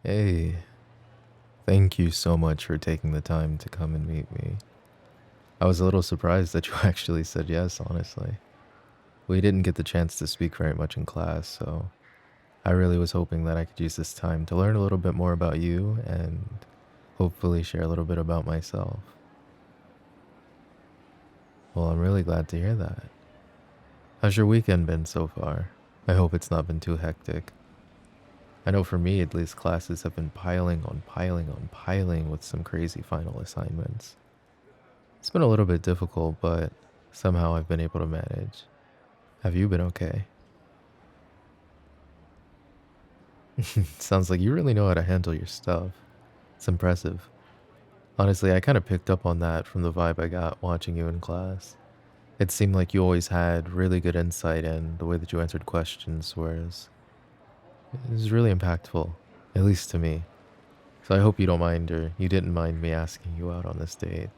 Hey, thank you so much for taking the time to come and meet me. I was a little surprised that you actually said yes, honestly. We didn't get the chance to speak very much in class, so I really was hoping that I could use this time to learn a little bit more about you and hopefully share a little bit about myself. Well, I'm really glad to hear that. How's your weekend been so far? I hope it's not been too hectic. I know for me, at least, classes have been piling on piling on piling with some crazy final assignments. It's been a little bit difficult, but somehow I've been able to manage. Have you been okay? Sounds like you really know how to handle your stuff. It's impressive. Honestly, I kind of picked up on that from the vibe I got watching you in class. It seemed like you always had really good insight and the way that you answered questions was it was really impactful, at least to me. So I hope you don't mind or you didn't mind me asking you out on this date.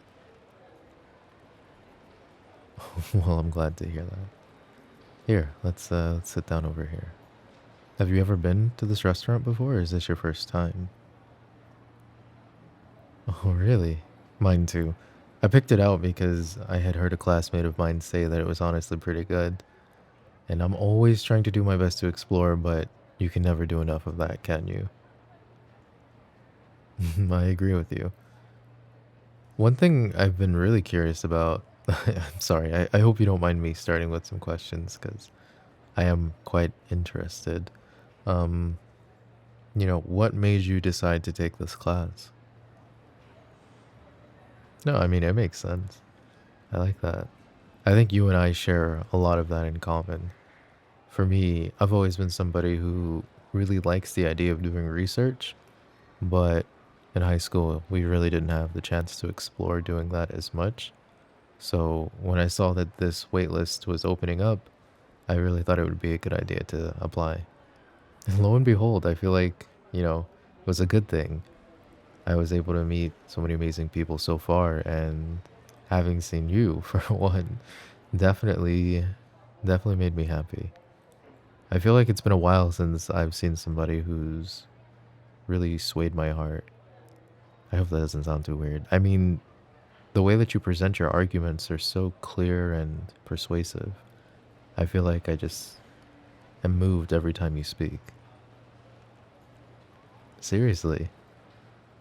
Well, I'm glad to hear that. Here, let's sit down over here. Have you ever been to this restaurant before, or is this your first time? Oh, really? Mine too. I picked it out because I had heard a classmate of mine say that it was honestly pretty good. And I'm always trying to do my best to explore, but you can never do enough of that, can you? I agree with you. One thing I've been really curious about, I'm sorry, I hope you don't mind me starting with some questions because I am quite interested. Um, what made you decide to take this class? No, I mean, it makes sense. I like that. I think you and I share a lot of that in common. For me, I've always been somebody who really likes the idea of doing research, but in high school, we really didn't have the chance to explore doing that as much. So when I saw that this waitlist was opening up, I really thought it would be a good idea to apply. And lo and behold, I feel like, it was a good thing. I was able to meet so many amazing people so far, and having seen you for one, definitely, definitely made me happy. I feel like it's been a while since I've seen somebody who's really swayed my heart. I hope that doesn't sound too weird. I mean, the way that you present your arguments are so clear and persuasive. I feel like I just am moved every time you speak. Seriously,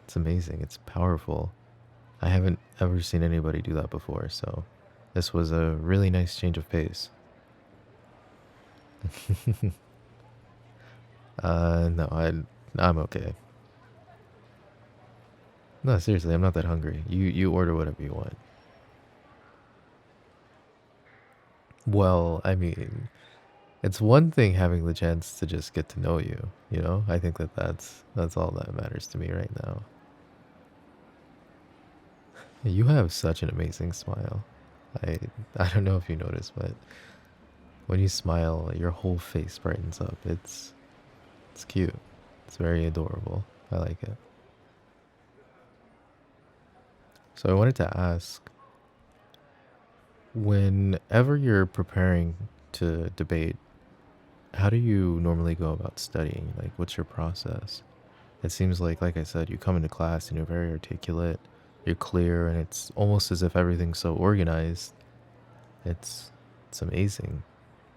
it's amazing. It's powerful. I haven't ever seen anybody do that before, so this was a really nice change of pace. No, I'm okay. No, seriously, I'm not that hungry. You order whatever you want. Well, I mean, it's one thing having the chance to just get to know you, you know? I think that that's all that matters to me right now. You have such an amazing smile. I I don't know if you noticed, but when you smile, your whole face brightens up. It's cute. It's very adorable. I like it. So I wanted to ask, whenever you're preparing to debate, how do you normally go about studying? Like, what's your process? It seems like I said, you come into class and you're very articulate, you're clear, and it's almost as if everything's so organized. It's it's amazing.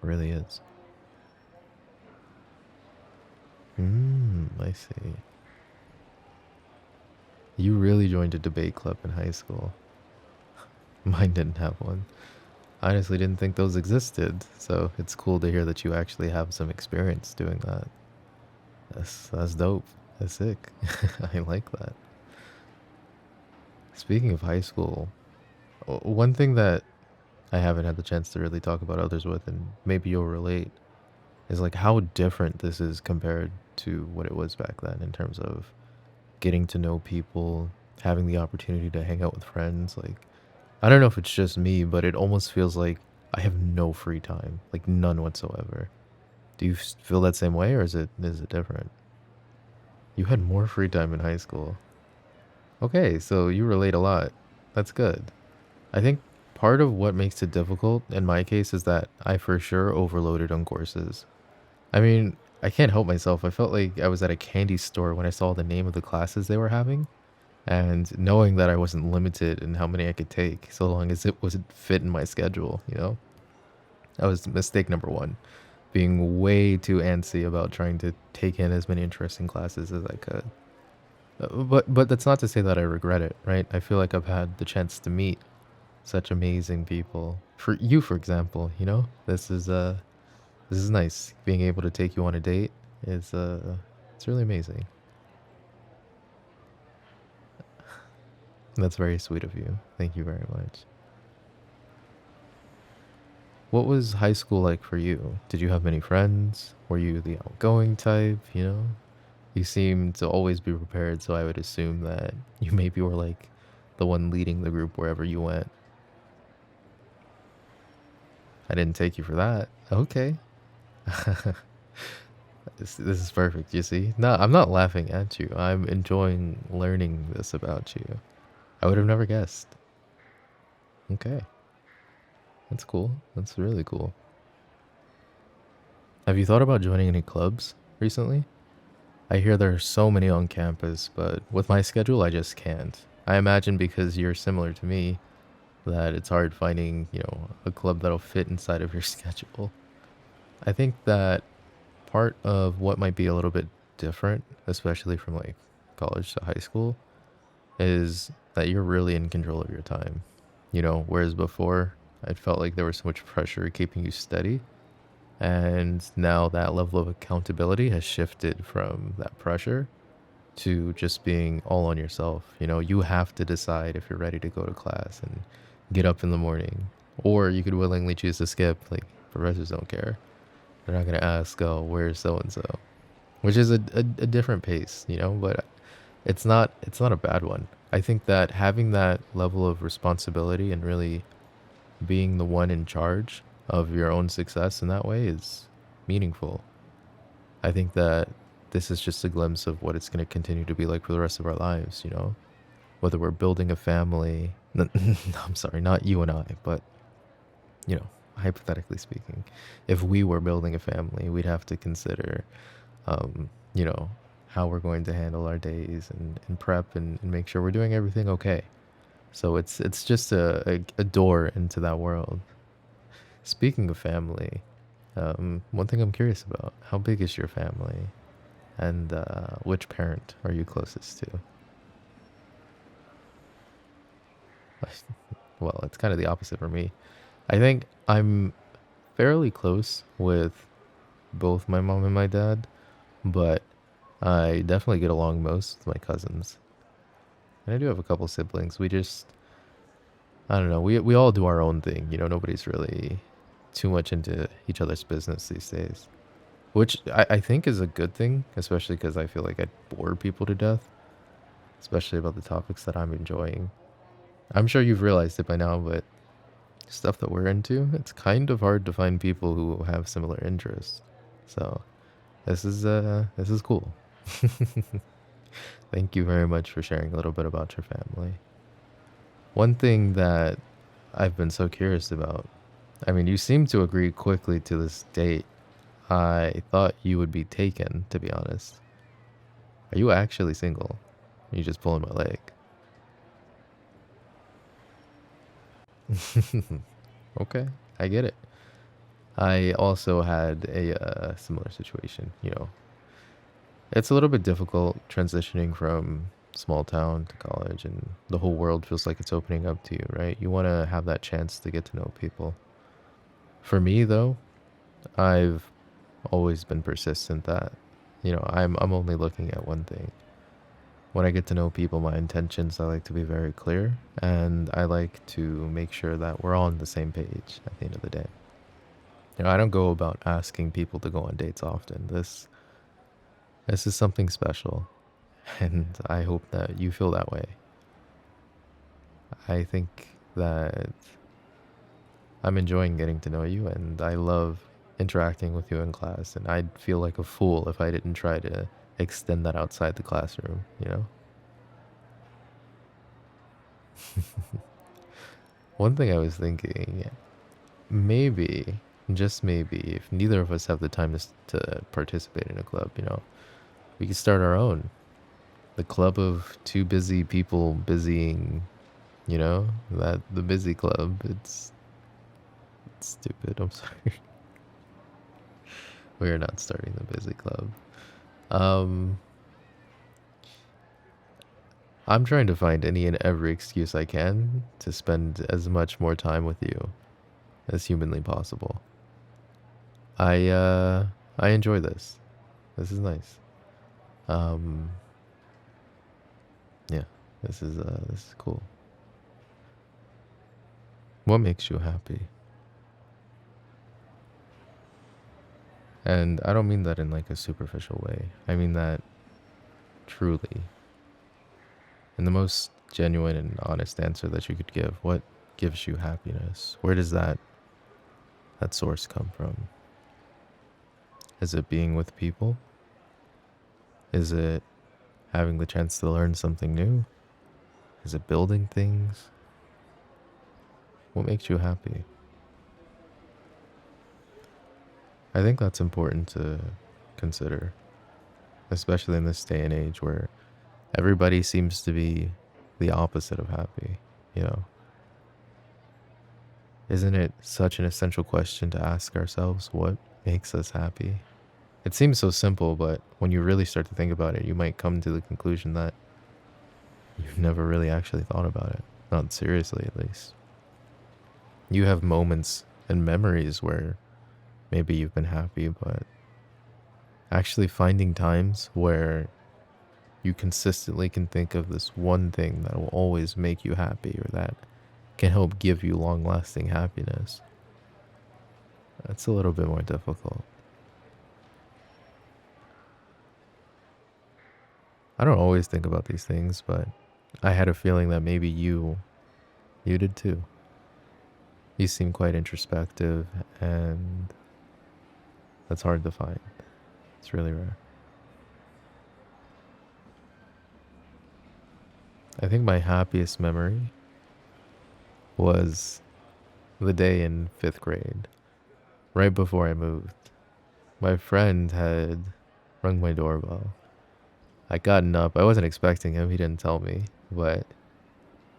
It really is. I see. You really joined a debate club in high school. Mine didn't have one. I honestly didn't think those existed, so it's cool to hear that you actually have some experience doing that. That's dope. That's sick. I like that. Speaking of high school, one thing that I haven't had the chance to really talk about others with, and maybe you'll relate, is like how different this is compared to what it was back then in terms of getting to know people, having the opportunity to hang out with friends. Like, I don't know if it's just me, but it almost feels like I have no free time, like none whatsoever. Do you feel that same way, or is it different? You had more free time in high school. Okay, so you relate a lot. That's good. I think part of what makes it difficult in my case is that I for sure overloaded on courses. I mean, I can't help myself. I felt like I was at a candy store when I saw the name of the classes they were having, and knowing that I wasn't limited in how many I could take, so long as it wasn't fit in my schedule. That was mistake number one. Being way too antsy about trying to take in as many interesting classes as I could. But that's not to say that I regret it, right? I feel like I've had the chance to meet such amazing people. For you, for example, this is nice. Being able to take you on a date is it's really amazing. That's very sweet of you. Thank you very much. What was high school like for you? Did you have many friends? Were you the outgoing type? You seem to always be prepared, so I would assume that you maybe were like the one leading the group wherever you went. I didn't take you for that. Okay. This is perfect, you see? No, I'm not laughing at you. I'm enjoying learning this about you. I would have never guessed. Okay. That's cool. That's really cool. Have you thought about joining any clubs recently? I hear there are so many on campus, but with my schedule, I just can't. I imagine because you're similar to me that it's hard finding, a club that'll fit inside of your schedule. I think that part of what might be a little bit different, especially from like college to high school, is that you're really in control of your time. Whereas before, I felt like there was so much pressure keeping you steady. And now that level of accountability has shifted from that pressure to just being all on yourself. You have to decide if you're ready to go to class and get up in the morning. Or you could willingly choose to skip. Like, professors don't care. They're not going to ask, oh, where's so and so? Which is a different pace, but it's not a bad one. I think that having that level of responsibility and really being the one in charge of your own success in that way is meaningful. I think that this is just a glimpse of what it's going to continue to be like for the rest of our lives. Whether we're building a family, I'm sorry, not you and I, but, you know, hypothetically speaking, if we were building a family, we'd have to consider, um, you know, how we're going to handle our days and prep and make sure we're doing everything okay. So it's just a door into that world. Speaking of family, one thing I'm curious about, how big is your family? And which parent are you closest to? Well, it's kind of the opposite for me. I think I'm fairly close with both my mom and my dad, but I definitely get along most with my cousins. And I do have a couple siblings. I don't know, we all do our own thing. Nobody's really too much into each other's business these days. Which I think is a good thing, especially because I feel like I bore people to death, especially about the topics that I'm enjoying. I'm sure you've realized it by now, but stuff that we're into, it's kind of hard to find people who have similar interests. So this is cool. Thank you very much for sharing a little bit about your family. One thing that I've been so curious about, I mean, you seem to agree quickly to this date. I thought you would be taken, to be honest. Are you actually single? Are you just pulling my leg? Okay, I get it. I also had a similar situation. It's a little bit difficult transitioning from small town to college, and the whole world feels like it's opening up to you, right? You want to have that chance to get to know people. For me, though, I've always been persistent that, I'm only looking at one thing. When I get to know people, my intentions, I like to be very clear, and I like to make sure that we're all on the same page at the end of the day. I don't go about asking people to go on dates often. This is something special, and I hope that you feel that way. I think that I'm enjoying getting to know you, and I love interacting with you in class, and I'd feel like a fool if I didn't try to extend that outside the classroom? One thing I was thinking, maybe, just maybe, if neither of us have the time to participate in a club, we could start our own. The club of two busy people busying, that the busy club. It's stupid. I'm sorry. We are not starting the busy club. Um, I'm trying to find any and every excuse I can to spend as much more time with you as humanly possible. I enjoy this. This is nice. Um, yeah, this is cool. What makes you happy? And I don't mean that in like a superficial way. I mean that truly. In the most genuine and honest answer that you could give. What gives you happiness? Where does that source come from? Is it being with people? Is it having the chance to learn something new? Is it building things? What makes you happy? I think that's important to consider, especially in this day and age where everybody seems to be the opposite of happy, you know? Isn't it such an essential question to ask ourselves what makes us happy? It seems so simple, but when you really start to think about it, you might come to the conclusion that you've never really actually thought about it. Not seriously, at least. You have moments and memories where maybe you've been happy, but actually finding times where you consistently can think of this one thing that will always make you happy or that can help give you long-lasting happiness. That's a little bit more difficult. I don't always think about these things, but I had a feeling that maybe you did too. You seem quite introspective, and that's hard to find. It's really rare. I think my happiest memory was the day in 5th grade, right before I moved. My friend had rung my doorbell. I'd gotten up. I wasn't expecting him. He didn't tell me, but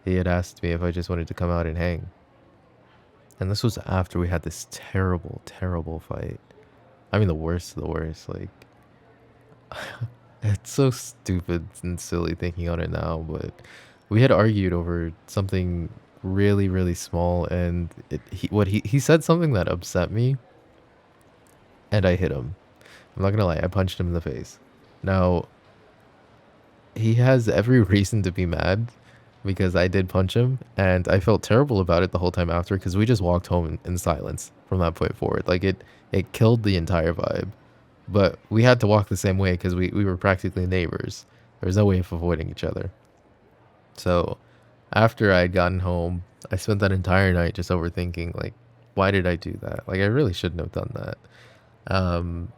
he had asked me if I just wanted to come out and hang. And this was after we had this terrible, terrible fight. I mean, the worst of the worst. Like, it's so stupid and silly thinking on it now, but we had argued over something really, really small, and he said something that upset me, and I hit him. I'm not gonna lie, I punched him in the face. Now, he has every reason to be mad because I did punch him, and I felt terrible about it the whole time after because we just walked home in silence from that point forward. Like it killed the entire vibe. But we had to walk the same way because we were practically neighbors. There was no way of avoiding each other. So after I had gotten home, I spent that entire night just overthinking, like, why did I do that? Like, I really shouldn't have done that.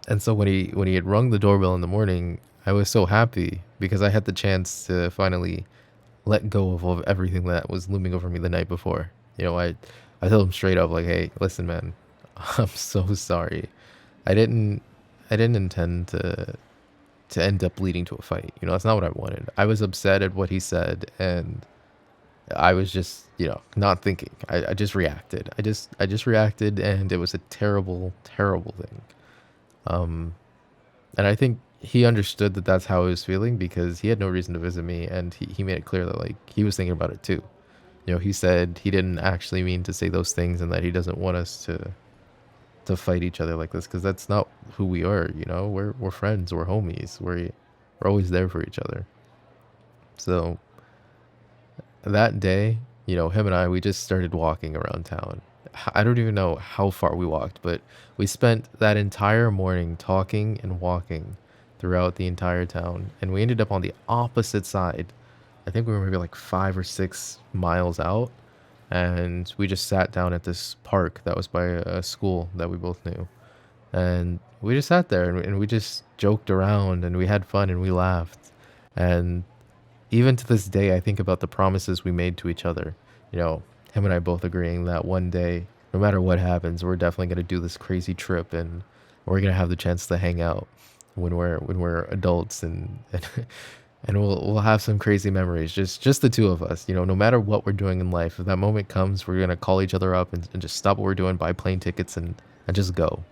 And so when he had rung the doorbell in the morning, I was so happy because I had the chance to finally let go of everything that was looming over me the night before. I told him straight up, like, hey, listen, man, I'm so sorry. I didn't I didn't intend to end up leading to a fight. That's not what I wanted. I was upset at what he said, and I was just, not thinking. I just reacted. I just reacted, and it was a terrible, terrible thing. Um, and I think he understood that that's how I was feeling because he had no reason to visit me, and he made it clear that like he was thinking about it too. He said he didn't actually mean to say those things, and that he doesn't want us to fight each other like this because that's not who we are. We're friends, we're homies, we're always there for each other. So that day, him and we just started walking around town. I don't even know how far we walked, but we spent that entire morning talking and walking throughout the entire town, and we ended up on the opposite side. I think we were maybe like 5 or 6 miles out, and we just sat down at this park that was by a school that we both knew. And we just sat there, and we just joked around, and we had fun, and we laughed. And even to this day, I think about the promises we made to each other. Him and I both agreeing that one day no matter what happens, we're definitely gonna do this crazy trip, and we're gonna have the chance to hang out when we're adults, and we'll have some crazy memories, just the two of us. You know, no matter what we're doing in life, if that moment comes, we're gonna call each other up and just stop what we're doing, buy plane tickets, and just go.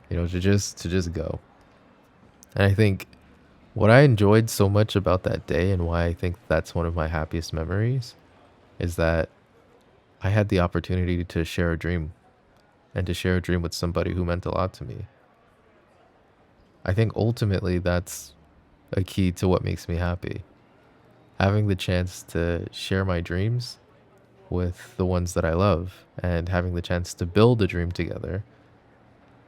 You know, to just go. And I think what I enjoyed so much about that day and why I think that's one of my happiest memories is that I had the opportunity to share a dream and to share a dream with somebody who meant a lot to me. I think ultimately that's a key to what makes me happy. Having the chance to share my dreams with the ones that I love and having the chance to build a dream together.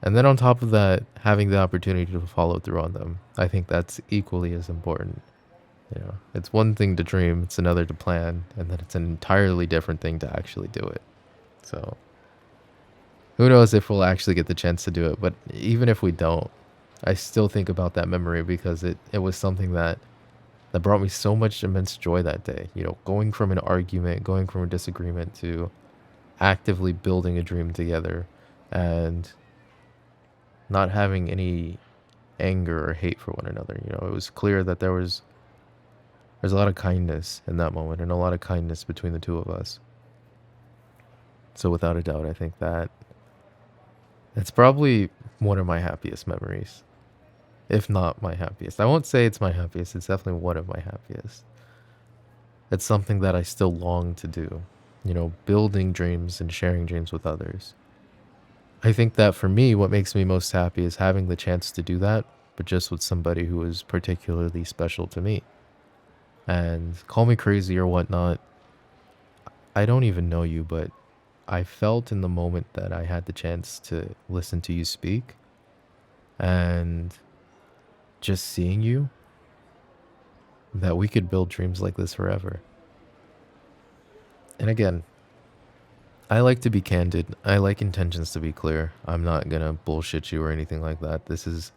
And then on top of that, having the opportunity to follow through on them. I think that's equally as important. You know, it's one thing to dream, it's another to plan, and then it's an entirely different thing to actually do it. So, who knows if we'll actually get the chance to do it, but even if we don't, I still think about that memory because it was something that brought me so much immense joy that day. You know, going from an argument, going from a disagreement to actively building a dream together and not having any anger or hate for one another. You know, it was clear that there's a lot of kindness in that moment and a lot of kindness between the two of us. So without a doubt, I think that it's probably one of my happiest memories, if not my happiest. I won't say it's my happiest. It's definitely one of my happiest. It's something that I still long to do, you know, building dreams and sharing dreams with others. I think that for me, what makes me most happy is having the chance to do that, but just with somebody who is particularly special to me. And call me crazy or whatnot, I don't even know you, but I felt in the moment that I had the chance to listen to you speak and just seeing you that we could build dreams like this forever. And again, I like to be candid. I like intentions to be clear. I'm not gonna bullshit you or anything like that. This is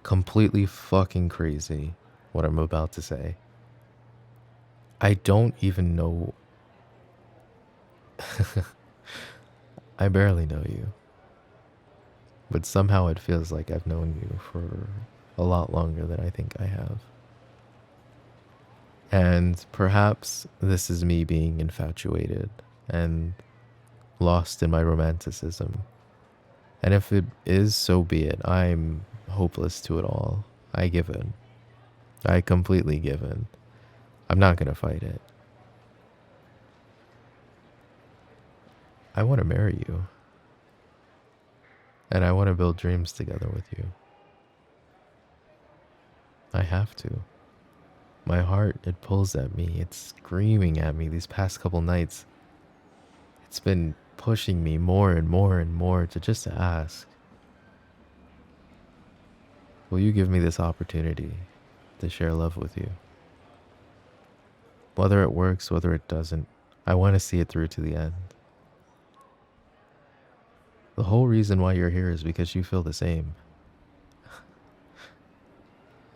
completely fucking crazy what I'm about to say. I don't even know. I barely know you. But somehow it feels like I've known you for a lot longer than I think I have. And perhaps this is me being infatuated and lost in my romanticism. And if it is, so be it. I'm hopeless to it all. I give in. I completely give in. I'm not going to fight it. I want to marry you. And I want to build dreams together with you. I have to. My heart, it pulls at me. It's screaming at me these past couple nights. It's been pushing me more and more and more to just ask, will you give me this opportunity to share love with you? Whether it works, whether it doesn't, I want to see it through to the end. The whole reason why you're here is because you feel the same.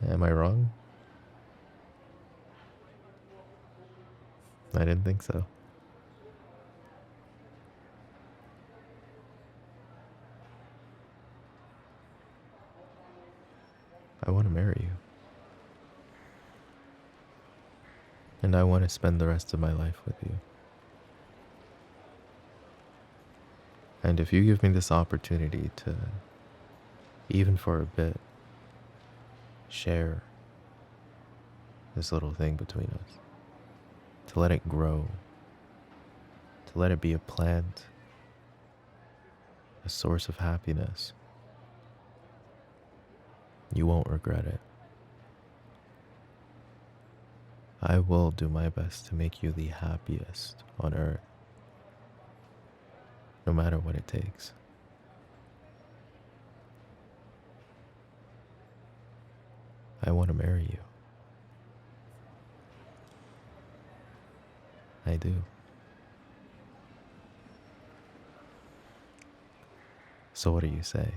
Am I wrong? I didn't think so. I want to marry you. And I want to spend the rest of my life with you. And if you give me this opportunity to, even for a bit, share this little thing between us, to let it grow, to let it be a plant, a source of happiness, you won't regret it. I will do my best to make you the happiest on earth, no matter what it takes. I want to marry you. I do. So what do you say?